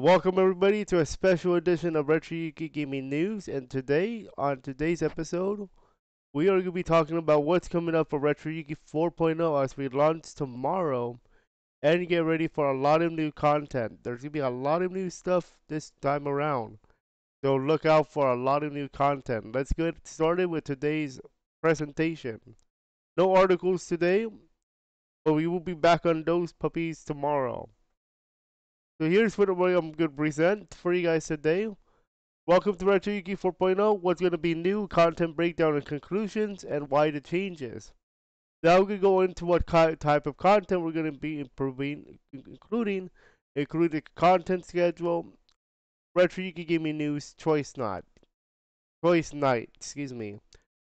Welcome everybody to a special edition of RetroYuuki Gaming News, and on today's episode, we are going to be talking about what's coming up for RetroYuuki 4.0 as we launch tomorrow, and get ready for a lot of new content. There's going to be a lot of new stuff this time around, so look out for a lot of new content. Let's get started with today's presentation. No articles today, but we will be back on those puppies tomorrow. So here's what I'm going to present for you guys today. Welcome to RetroYuuki 4.0. What's going to be new, content breakdown and conclusions, and why the changes. Now we're going to go into what type of content we're going to be improving, including content schedule, RetroYuuki Gaming News, choice night, excuse me.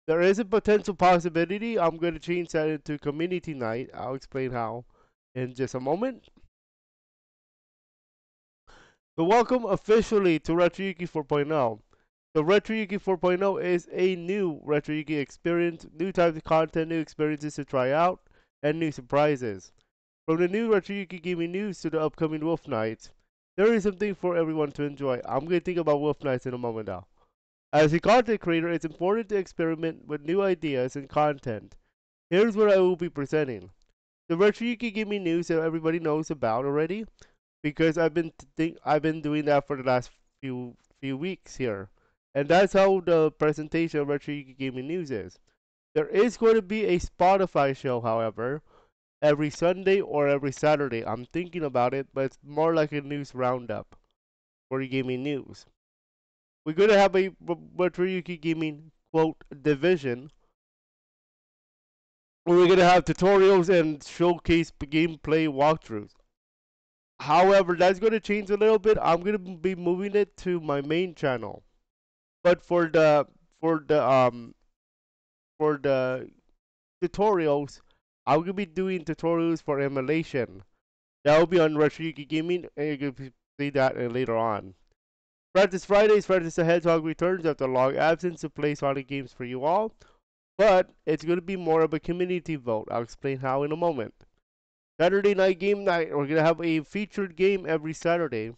There is a potential possibility I'm going to change that into community night. I'll explain how in just a moment. So welcome officially to RetroYuuki 4.0. The RetroYuuki 4.0 is a new RetroYuuki experience, new types of content, new experiences to try out, and new surprises. From the new RetroYuuki Gaming News to the upcoming Wolf Nights, there is something for everyone to enjoy. I'm going to think about Wolf Nights in a moment now. As a content creator, it's important to experiment with new ideas and content. Here's what I will be presenting. The RetroYuuki Gaming News that everybody knows about already, because I've been doing that for the last few weeks here, and that's how the presentation of RetroYuuki Gaming News is. There is going to be a Spotify show, however, every Sunday or every Saturday. I'm thinking about it, but it's more like a news roundup for the gaming news. We're going to have a RetroYuuki Gaming quote division, where we're going to have tutorials and showcase gameplay walkthroughs. However, that's going to change a little bit. I'm going to be moving it to my main channel. But for the um for the tutorials, I'm going to be doing tutorials for emulation. That will be on RetroYuuki Gaming, and you can see that later on. Practice Fridays, Practice the Hedgehog returns after a long absence to play Sonic games for you all. But it's going to be more of a community vote. I'll explain how in a moment. Saturday night game night, we're going to have a featured game every Saturday.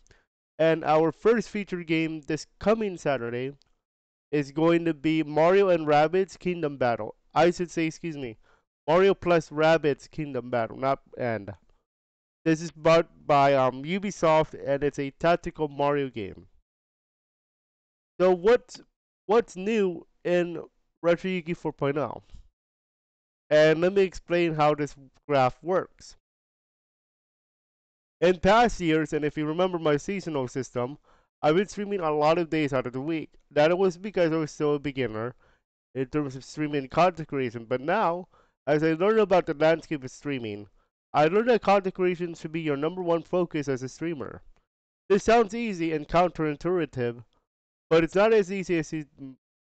And our first featured game this coming Saturday is going to be Mario and Rabbids Kingdom Battle. I should say, excuse me, Mario plus Rabbids Kingdom Battle, not and. This is bought by Ubisoft, and it's a tactical Mario game. So what's new in RetroYuuki 4.0? And let me explain how this graph works. In past years, and if you remember my seasonal system, I've been streaming a lot of days out of the week. That was because I was still a beginner in terms of streaming content creation. But now, as I learn about the landscape of streaming, I learned that content creation should be your number one focus as a streamer. This sounds easy and counterintuitive, but it's not as easy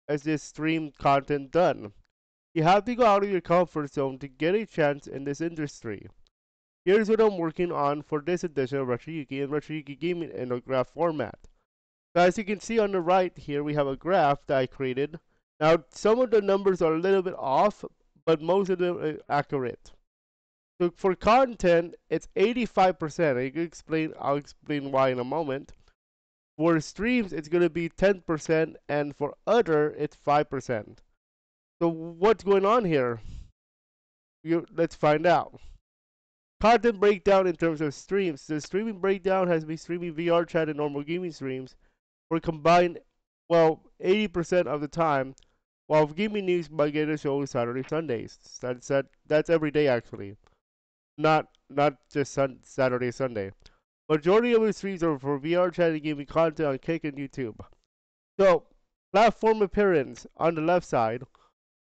as this stream content done. You have to go out of your comfort zone to get a chance in this industry. Here's what I'm working on for this edition of RetroYuuki and RetroYuuki Gaming in a graph format. So as you can see on the right here, we have a graph that I created. Now, some of the numbers are a little bit off, but most of them are accurate. So for content, it's 85%. I'll explain why in a moment. For streams, it's going to be 10%, and for other, it's 5%. So what's going on here? Let's find out. Content breakdown in terms of streams. The streaming breakdown has been streaming VRChat and normal gaming streams for combined, 80% of the time, while gaming news might get a show Saturday, Sundays. That's every day actually, not just Saturday, Sunday. Majority of the streams are for VRChat and gaming content on Kick and YouTube. So, platform appearance on the left side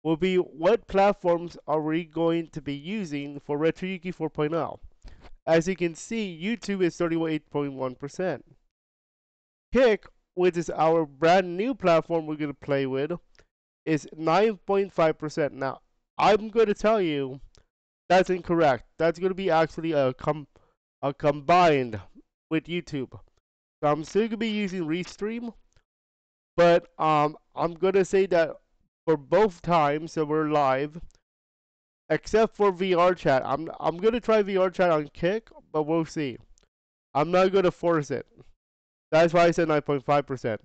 will be what platforms are we going to be using for RetroYuuki 4.0. As you can see, YouTube is 38.1%. Kick, which is our brand new platform we're going to play with, is 9.5%. Now, I'm going to tell you that's incorrect. That's going to be actually a combined with YouTube. So I'm still going to be using Restream, but I'm going to say that for both times that we're live, except for VRChat. I'm gonna try VRChat on Kick, but we'll see. I'm not gonna force it. That's why I said 9.5%.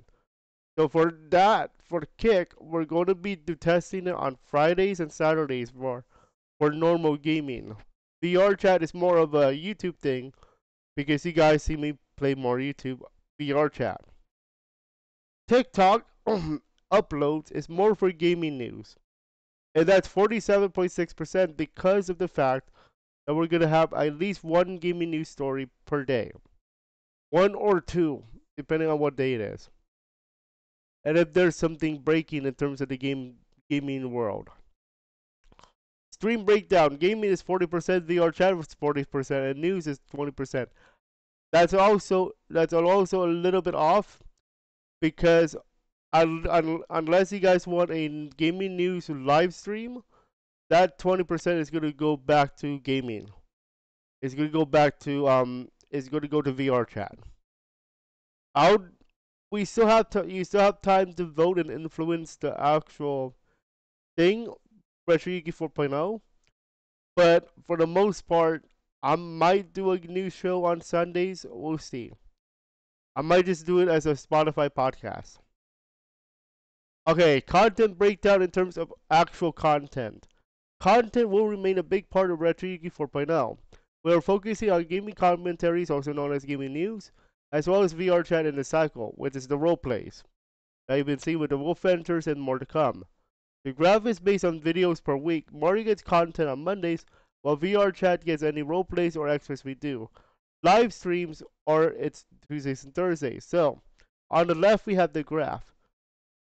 So for that, for Kick, we're going to be testing it on Fridays and Saturdays for normal gaming. VRChat is more of a YouTube thing because you guys see me play more YouTube VRChat. TikTok uploads is more for gaming news. And that's 47.6% because of the fact that we're going to have at least one gaming news story per day. One or two, depending on what day it is. And if there's something breaking in terms of the gaming world. Stream breakdown. Gaming is 40%, VR chat is 40%, and news is 20%. That's also a little bit off because unless you guys want a gaming news live stream, that 20% is going to go back to gaming. It's going to go back to it's going to go to VR chat. I'll we still have you still have time to vote and influence the actual thing, RetroYuuki 4.0. But for the most part, I might do a new show on Sundays. We'll see. I might just do it as a Spotify podcast. Okay, content breakdown in terms of actual content. Content will remain a big part of RetroYuuki 4.0. We are focusing on gaming commentaries, also known as gaming news, as well as VR chat in the cycle, which is the role plays that you've been seeing with the Wolf Ventures and more to come. The graph is based on videos per week. Mario gets content on Mondays, while VR chat gets any role plays or extras we do. Live streams are it's Tuesdays and Thursdays. So, on the left we have the graph.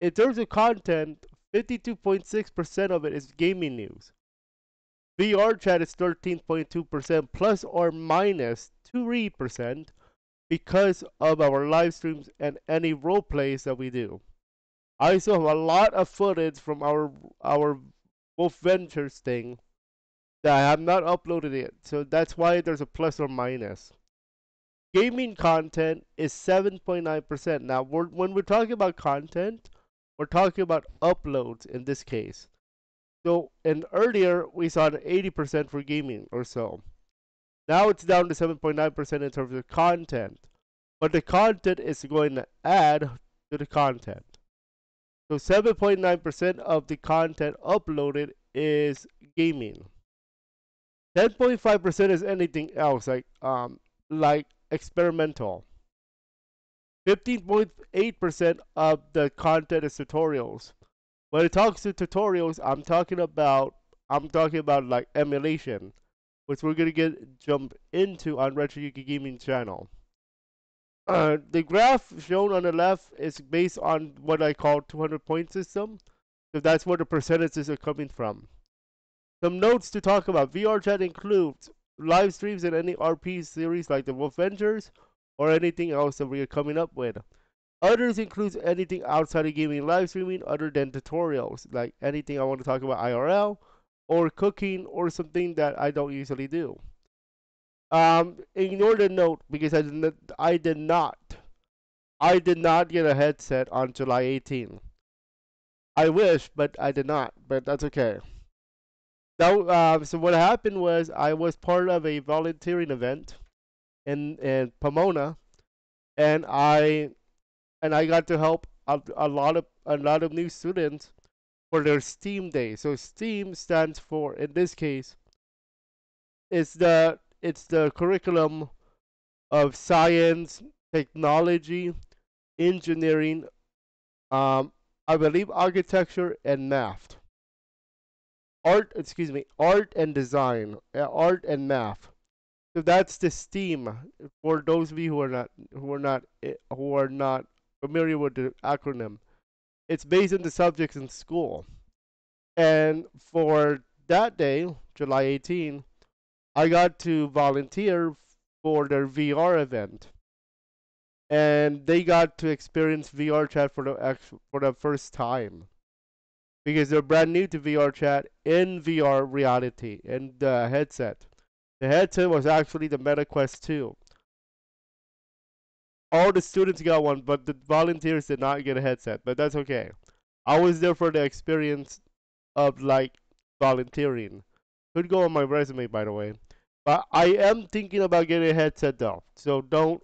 In terms of content, 52.6% of it is gaming news. VR chat is 13.2% plus or minus 3% because of our live streams and any role plays that we do. I still have a lot of footage from our Wolf Ventures thing that I have not uploaded yet, so that's why there's a plus or minus. Gaming content is 7.9%. Now, when we're talking about content, we're talking about uploads in this case. So, and earlier we saw an 80% for gaming or so. Now it's down to 7.9% in terms of content. But the content is going to add to the content. So 7.9% of the content uploaded is gaming. 10.5% is anything else like experimental. 15.8% of the content is tutorials. When it talks to tutorials, I'm talking about like emulation, which we're gonna jump into on RetroYuuki Gaming channel. The graph shown on the left is based on what I call 200 point system, so that's where the percentages are coming from. Some notes to talk about. VR chat includes live streams in any RP series like the Wolf Ventures or anything else that we are coming up with. Others includes anything outside of gaming live streaming other than tutorials, like anything I want to talk about IRL or cooking or something that I don't usually do. Ignore the note because I did not get a headset on July 18. I wish, but I did not. But that's okay. Now, so what happened was I was part of a volunteering event in Pomona, and I got to help a lot of new students for their STEAM day. So STEAM stands for, in this case, it's the curriculum of science, technology, engineering, I believe architecture and math. Art and design, art and math. So that's the STEAM for those of you who are not familiar with the acronym. It's based on the subjects in school. And for that day, July 18, I got to volunteer for their VR event. And they got to experience VR chat for the first time because they're brand new to VR chat in VR reality and the headset. The headset was actually the MetaQuest 2. All the students got one, but the volunteers did not get a headset, but that's okay. I was there for the experience of like volunteering. Could go on my resume, by the way. But I am thinking about getting a headset though, so don't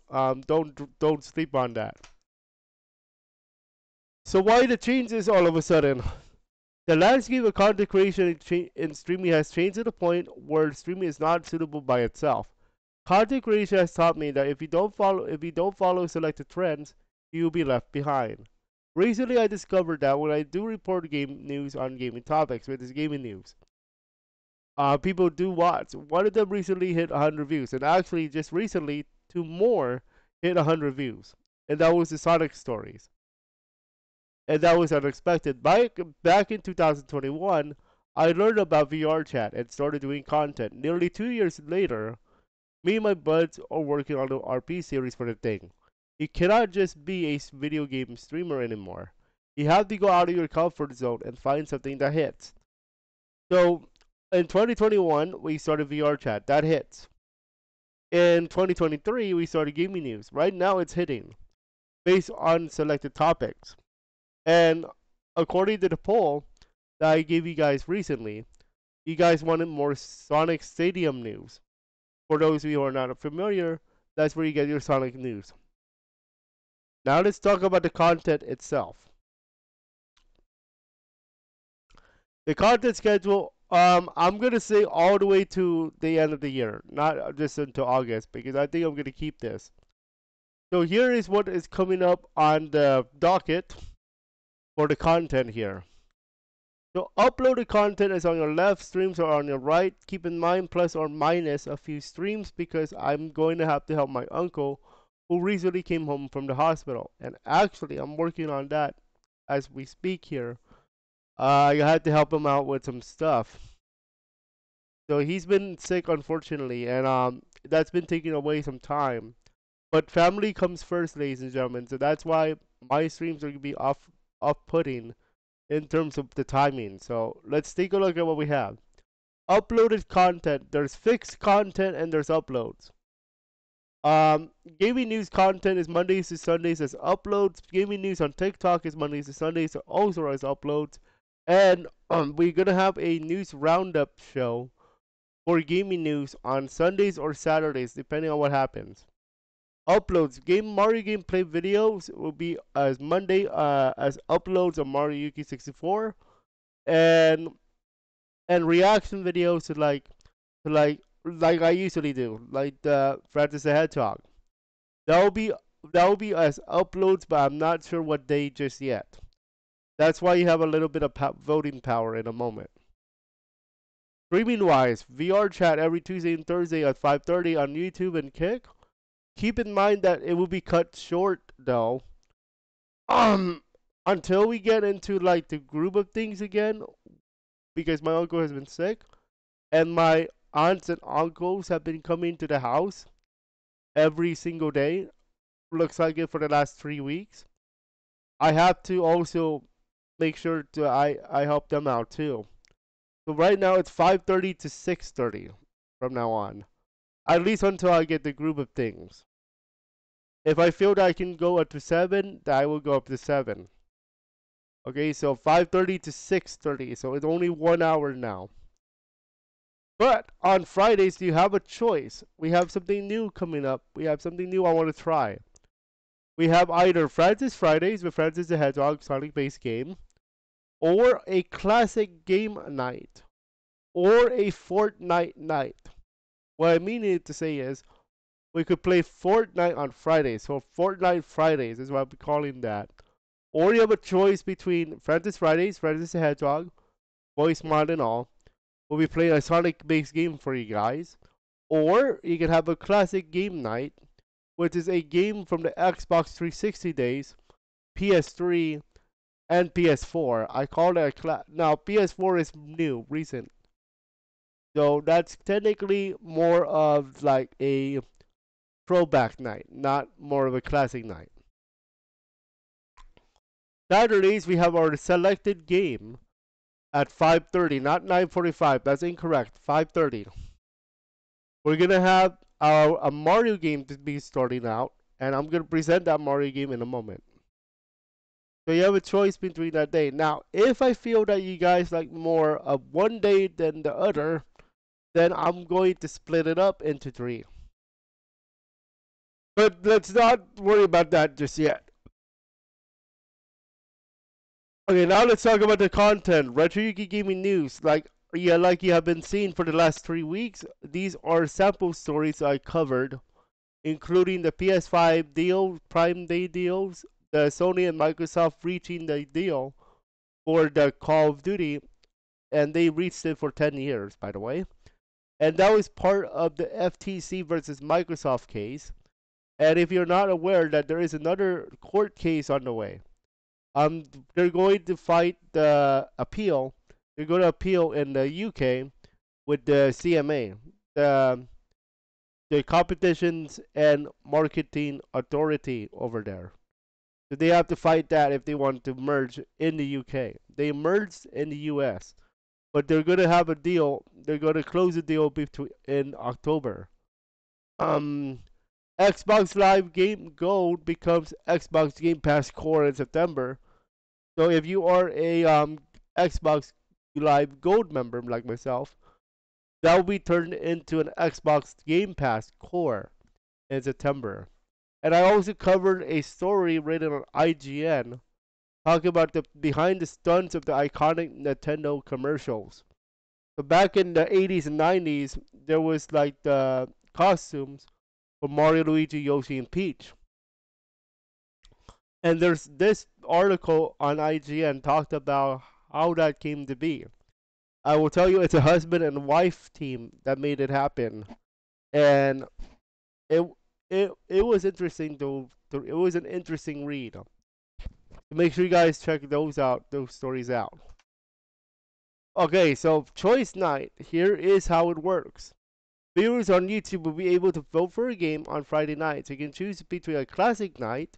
sleep on that. So why the changes all of a sudden? The landscape of content creation in streaming has changed to the point where streaming is not suitable by itself. Content creation has taught me that if you don't follow selected trends, you'll be left behind. Recently, I discovered that when I do report game news on gaming topics, which is gaming news, people do watch. One of them recently hit 100 views, and actually, just recently, two more hit 100 views, and that was the Sonic stories, and that was unexpected. Back in 2021, I learned about VRChat and started doing content. Nearly 2 years later, me and my buds are working on the RP series for the thing. You cannot just be a video game streamer anymore. You have to go out of your comfort zone and find something that hits. So, in 2021, we started VRChat. That hits. In 2023, we started gaming news. Right now, it's hitting based on selected topics. And according to the poll that I gave you guys recently, you guys wanted more Sonic Stadium news. For those of you who are not familiar, that's where you get your Sonic news. Now let's talk about the content itself. The content schedule, I'm gonna say all the way to the end of the year, not just until August, because I think I'm gonna keep this. So here is what is coming up on the docket for the content here. So uploaded content is on your left, streams are on your right. Keep in mind plus or minus a few streams because I'm going to have to help my uncle who recently came home from the hospital. And actually, I'm working on that as we speak here. I had to help him out with some stuff. So he's been sick, unfortunately, and that's been taking away some time. But family comes first, ladies and gentlemen. So that's why my streams are gonna be off-putting in terms of the timing. So let's take a look at what we have. Uploaded content. There's fixed content and there's uploads. Gaming news content is Mondays to Sundays as uploads. Gaming news on TikTok is Mondays to Sundays also as uploads. And we're gonna have a news roundup show for gaming news on Sundays or Saturdays, depending on what happens. Uploads. Mario gameplay videos will be as Monday as uploads of RetroYuuki 64 and reaction videos to like I usually do, like the Francis the Hedgehog. That will be as uploads, but I'm not sure what day just yet. That's why you have a little bit of voting power in a moment. Streaming wise, VRChat every Tuesday and Thursday at 5:30 on YouTube and Kick. Keep in mind that it will be cut short though. Until we get into like the group of things again, because my uncle has been sick, and my aunts and uncles have been coming to the house every single day. Looks like it for the last 3 weeks. I have to also make sure to I help them out too. So right now it's 5:30 to 6:30 from now on, at least until I get the group of things. If I feel that I can go up to 7, then I will go up to 7. Okay, so 5:30 to 6:30, so it's only 1 hour now. But on Fridays, you have a choice. We have something new coming up. We have something new I want to try. We have either Francis Fridays with Francis the Hedgehog Sonic based game, or a classic game night, or a Fortnite night. What I mean to say is, we could play Fortnite on Fridays. So Fortnite Fridays is what I'm calling that. Or you have a choice between Francis Fridays, Francis the Hedgehog, voice mod and all. We'll be playing a Sonic based game for you guys. Or you can have a classic game night, which is a game from the Xbox 360 days, PS3, and PS4. I call it now PS4 is new, recent. So that's technically more of like a throwback night, not more of a classic night. Saturdays we have our selected game at 5:30, not 9:45. That's incorrect. 5:30. We're gonna have a Mario game to be starting out, and I'm gonna present that Mario game in a moment. So you have a choice between that day. Now, if I feel that you guys like more of one day than the other, then I'm going to split it up into 3. But let's not worry about that just yet. Okay, now let's talk about the content. RetroYuuki Gaming News. Like you have been seeing for the last 3 weeks, these are sample stories I covered, including the PS5 deal, Prime Day deals, the Sony and Microsoft reaching the deal for the Call of Duty, and they reached it for 10 years, by the way. And that was part of the FTC versus Microsoft case. And if you're not aware that there is another court case on the way, they're going to fight the appeal. They're going to appeal in the UK with the CMA, the the Competitions and Marketing Authority over there. So they have to fight that if they want to merge in the UK. They merged in the US, but they're going to have a deal. They're going to close the deal between in October. Um, Xbox Live Game Gold becomes Xbox Game Pass Core in September. So if you are a Xbox Live Gold member like myself, that will be turned into an Xbox Game Pass Core in September. And I also covered a story written on IGN talking about the behind the stunts of the iconic Nintendo commercials. So back in the 80s and 90s, there was like the costumes for Mario, Luigi, Yoshi, and Peach. And there's this article on IGN talked about how that came to be. I will tell you, it's a husband and wife team that made it happen, and it it was interesting to it was an interesting read. Make sure you guys check those stories out. Okay, so choice night. Here is how it works. Viewers on YouTube will be able to vote for a game on Friday nights. You can choose between a classic night,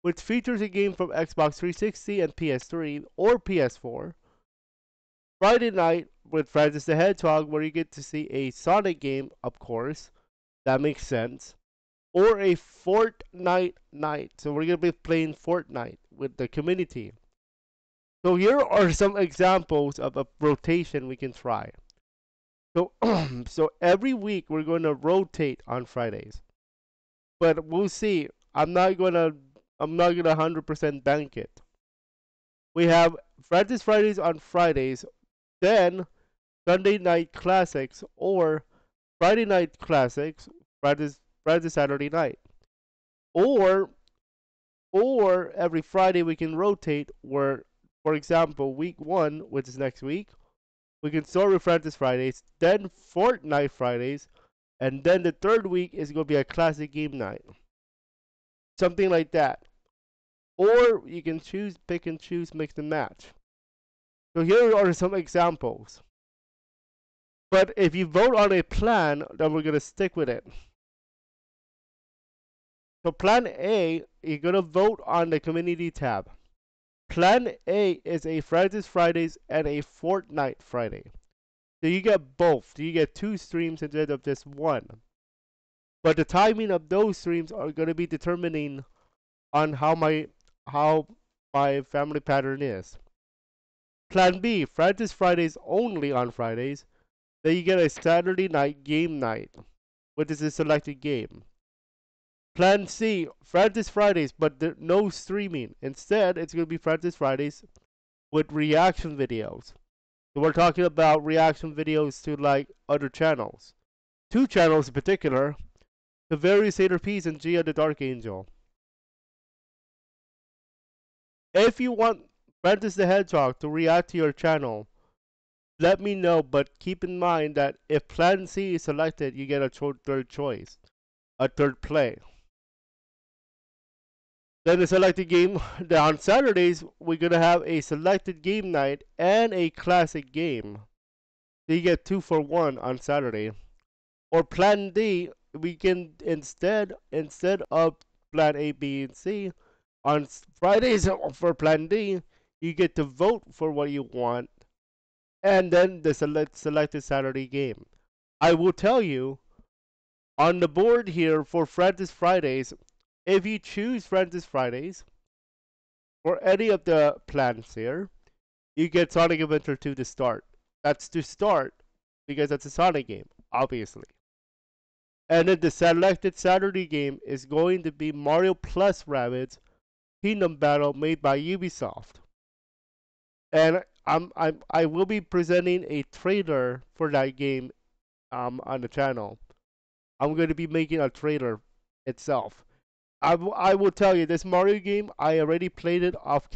which features a game from Xbox 360 and PS3 or PS4. Friday night with Francis the Hedgehog, where you get to see a Sonic game, of course. That makes sense. Or a Fortnite night. So we're going to be playing Fortnite with the community. So here are some examples of a rotation we can try. So, so every week we're going to rotate on Fridays. But we'll see. I'm not gonna 100% bank it. We have Francis Fridays on Fridays, then Sunday night classics or Friday night classics, Friday Saturday night. Or every Friday we can rotate where, for example, week 1, which is next week, we can start with Francis Fridays, then Fortnite Fridays, and then the third week is going to be a classic game night. Something like that. Or you can pick and choose, mix and match. So here are some examples. But if you vote on a plan, then we're going to stick with it. So plan A, you're going to vote on the community tab. Plan A is a Francis Fridays and a Fortnite Friday. So you get both. You get 2 streams instead of just 1. But the timing of those streams are going to be determining on how my family pattern is. Plan B, Francis Fridays only on Fridays. Then you get a Saturday night game night, which is a selected game. Plan C, Francis Fridays, but no streaming. Instead, it's going to be Francis Fridays with reaction videos. So we're talking about reaction videos to like other channels. 2 channels in particular, the various RPs and Gia the Dark Angel. If you want Francis the Hedgehog to react to your channel, let me know, but keep in mind that if Plan C is selected, you get a third choice, a third play. Then the selected game, on Saturdays, we're going to have a selected game night and a classic game. So you get 2 for 1 on Saturday. Or Plan D, we can instead of Plan A, B, and C, on Fridays for Plan D, you get to vote for what you want, and then the selected Saturday game. I will tell you, on the board here for Francis Fridays, if you choose Francis Fridays, for any of the plans here, you get Sonic Adventure 2 to start. That's to start, because that's a Sonic game. obviously. And then the selected Saturday game is going to be Mario Plus Rabbids Kingdom Battle made by Ubisoft. And I will be presenting a trailer for that game on the channel. I'm going to be making a trailer itself. I will tell you, this Mario game, I already played it off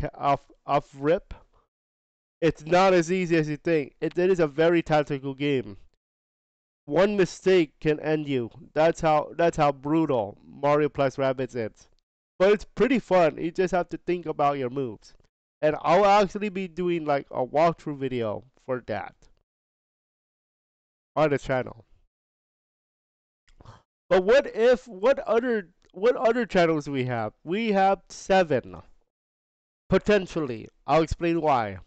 rip. It's not as easy as you think. It is a very tactical game. One mistake can end you. That's how brutal Mario Plus Rabbids is. But it's pretty fun. You just have to think about your moves. And I'll actually be doing like a walkthrough video for that on the channel. But what other channels do we have? We have 7 potentially. I'll explain why.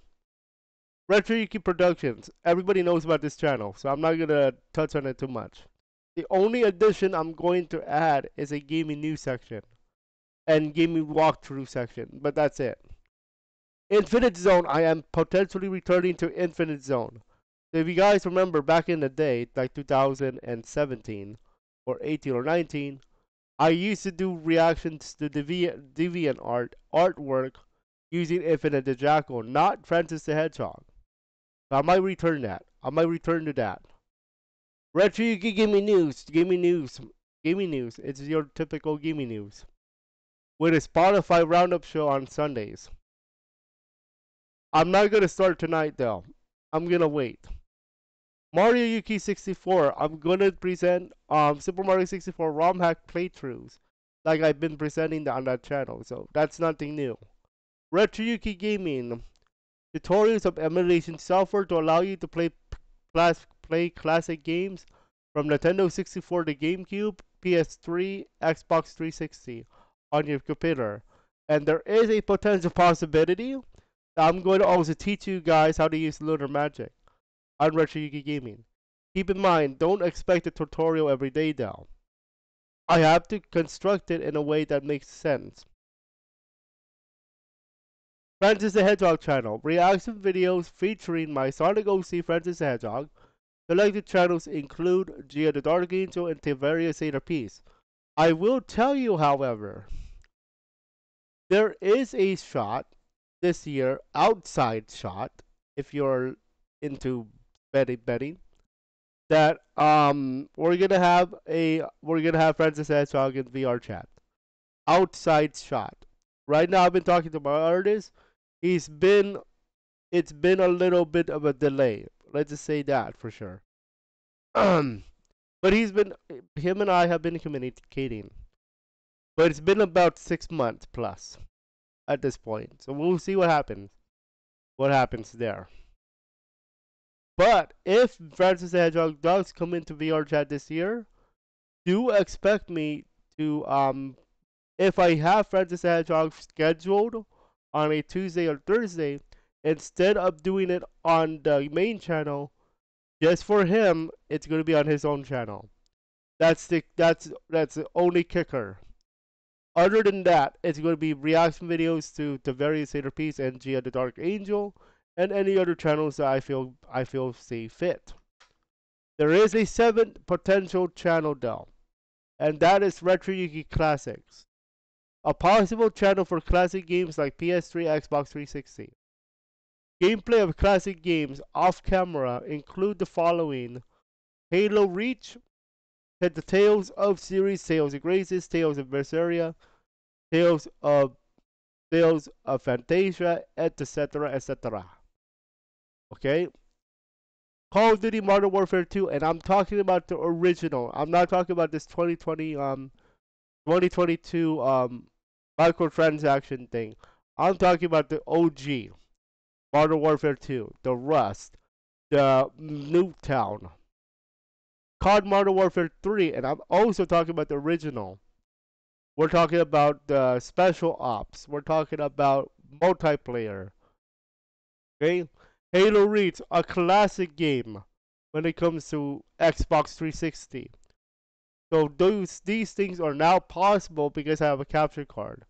RetroYuuki Productions. Everybody knows about this channel, so I'm not gonna touch on it too much. The only addition I'm going to add is a gaming news section and gaming walkthrough section, but that's it. Infinite Zone, I am potentially returning to Infinite Zone. So if you guys remember back in the day, like 2017 or 18 or 19, I used to do reactions to Deviant artwork using Infinite the Jackal, not Francis the Hedgehog. So I might return that. I might return to that. RetroYuuki Gaming News, Gaming News, Gaming News. It's your typical gaming news. With a Spotify roundup show on Sundays. I'm not gonna start tonight though. I'm gonna wait. Mario Yuki 64. I'm gonna present Super Mario 64 ROM hack playthroughs, like I've been presenting on that channel. So that's nothing new. RetroYuuki Gaming. Tutorials of emulation software to allow you to play classic games from Nintendo 64 to GameCube, PS3, Xbox 360 on your computer. And there is a potential possibility that I'm going to also teach you guys how to use Lunar Magic on RetroYuuki Gaming. Keep in mind, don't expect a tutorial every day though. I have to construct it in a way that makes sense. Francis the Hedgehog channel. Reaction videos featuring my Sonic OC Francis the Hedgehog. Selected channels include Gia the Dark Angel and various RPs. I will tell you, however, there is a shot this year, outside shot, if you're into betting, that we're gonna have Francis Hedgehog in VRChat. Outside shot. Right now I've been talking to my artist. He's been it's been a little bit of a delay. Let's just say that for sure. But him and I have been communicating. But it's been about 6 months plus at this point. So we'll see what happens. What happens there. But if Francis the Hedgehog does come into VRChat this year, do expect me to if I have Francis the Hedgehog scheduled on a Tuesday or Thursday, instead of doing it on the main channel, just for him, it's gonna be on his own channel. That's the only kicker. Other than that, it's gonna be reaction videos to the various RPs and Gia the Dark Angel and any other channels that I feel see fit. There is a 7th potential channel though, and that is RetroYuuki Classics. A possible channel for classic games like PS3, Xbox 360. Gameplay of classic games off camera include the following: Halo Reach, the Tales of series, Tales of Graces, Tales of Berseria, Tales of Fantasia, etc., etc. Okay? Call of Duty Modern Warfare 2, and I'm talking about the original. I'm not talking about this 2022 microtransaction thing. I'm talking about the OG Modern Warfare 2, the Rust, the Nuketown, COD Modern Warfare 3, and I'm also talking about the original. We're talking about the Special Ops. We're talking about multiplayer. Okay? Halo Reach, a classic game when it comes to Xbox 360. So these things are now possible because I have a capture card.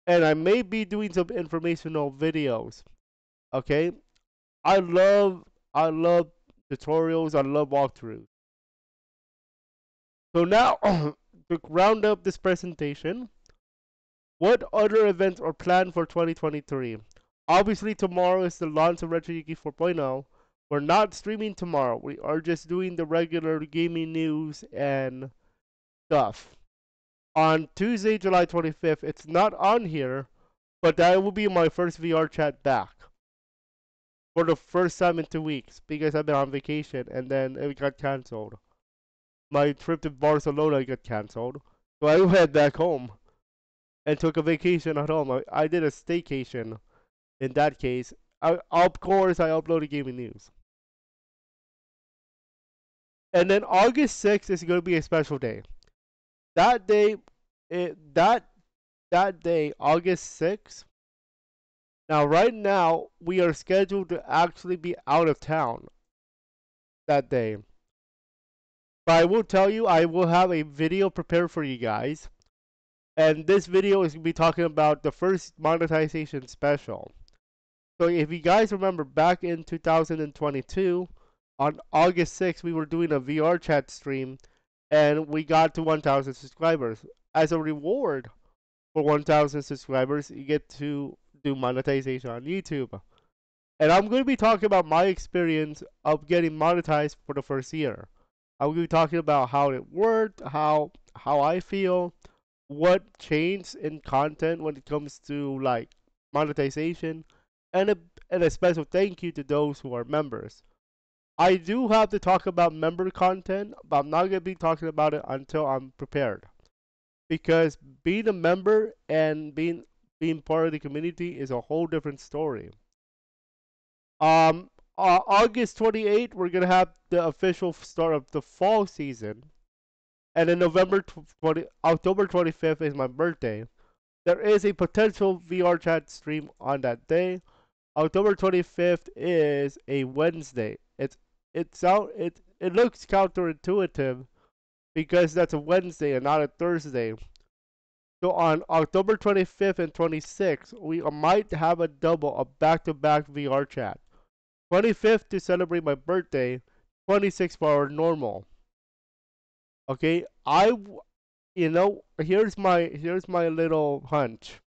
And I may be doing some informational videos. Okay? I love tutorials. I love walkthroughs. So now, to round up this presentation, what other events are planned for 2023? Obviously, tomorrow is the launch of RetroYuuki 4.0. We're not streaming tomorrow. We are just doing the regular gaming news and stuff. On Tuesday, July 25th, it's not on here, but that will be my first VRChat back for the first time in 2 weeks because I've been on vacation and then it got cancelled. My trip to Barcelona got cancelled, so I went back home and took a vacation at home. I did a staycation in that case. Of course, I uploaded gaming news. And then August 6th is going to be a special day. That day, that day, August 6th. Now, right now, we are scheduled to actually be out of town that day. But I will tell you, I will have a video prepared for you guys. And this video is going to be talking about the first monetization special. So if you guys remember back in 2022, on August 6th, we were doing a VRChat stream and we got to 1,000 subscribers. As a reward for 1,000 subscribers, you get to do monetization on YouTube. And I'm going to be talking about my experience of getting monetized for the first year. I'm going to be talking about how it worked, how I feel, what changed in content when it comes to like monetization, and a special thank you to those who are members. I do have to talk about member content, but I'm not going to be talking about it until I'm prepared. Because being a member and being part of the community is a whole different story. August 28th, we're going to have the official start of the fall season. And then October 25th is my birthday. There is a potential VRChat stream on that day. October 25th is a Wednesday. It looks counterintuitive because that's a Wednesday and not a Thursday. So on October 25th and 26th, we might have a back-to-back VRChat. 25th to celebrate my birthday, 26th for our normal. Okay, here's my little hunch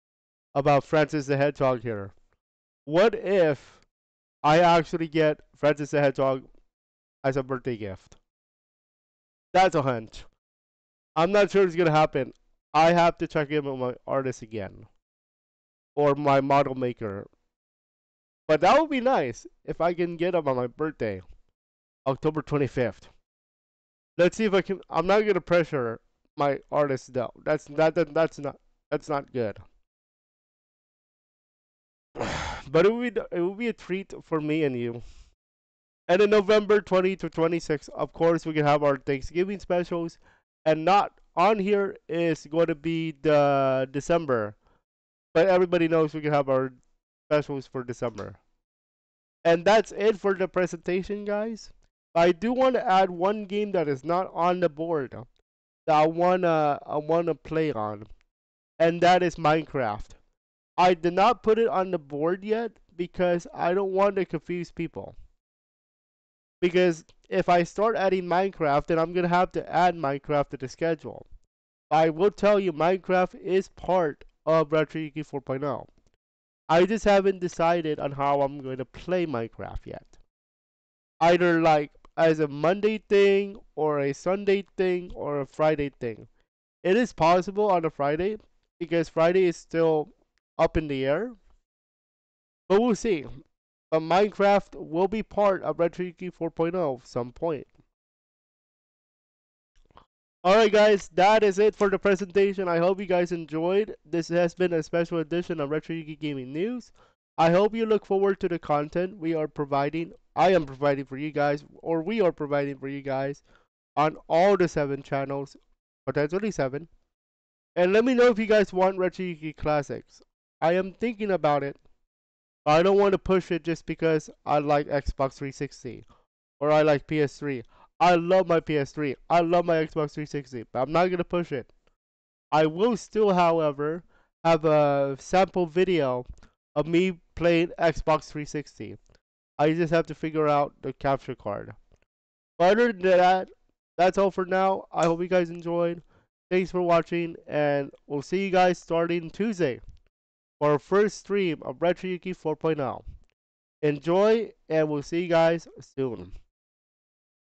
about Francis the Hedgehog here. What if I actually get Francis the Hedgehog as a birthday gift? That's a hunch. I'm not sure it's gonna happen. I have to check in with my artist again. Or my model maker. But that would be nice if I can get him on my birthday. October 25th. Let's see if I can. I'm not gonna pressure my artist though. That's not good. But it will be a treat for me and you. And in November 20 to 26, of course, we can have our Thanksgiving specials. And not on here is going to be the December. But everybody knows we can have our specials for December. And that's it for the presentation, guys. I do want to add one game that is not on the board that I wanna play on, and that is Minecraft. I did not put it on the board yet because I don't want to confuse people. Because if I start adding Minecraft, then I'm gonna have to add Minecraft to the schedule. I will tell you, Minecraft is part of RetroYuuki 4.0. I just haven't decided on how I'm going to play Minecraft yet. Either like as a Monday thing, or a Sunday thing, or a Friday thing. It is possible on a Friday, because Friday is still up in the air. But we'll see. But Minecraft will be part of RetroYuuki 4.0 at some point. Alright guys, that is it for the presentation. I hope you guys enjoyed. This has been a special edition of RetroYuuki Gaming News. I hope you look forward to the content I am providing for you guys, or we are providing for you guys on all the 7 channels, potentially 7. And let me know if you guys want RetroYuuki Classics. I am thinking about it. I don't want to push it just because I like Xbox 360 or I like PS3. I love my PS3. I love my Xbox 360, but I'm not going to push it. I will still, however, have a sample video of me playing Xbox 360. I just have to figure out the capture card. But other than that, that's all for now. I hope you guys enjoyed. Thanks for watching, and we'll see you guys starting Tuesday for our first stream of RetroYuuki 4.0. Enjoy, and we'll see you guys soon.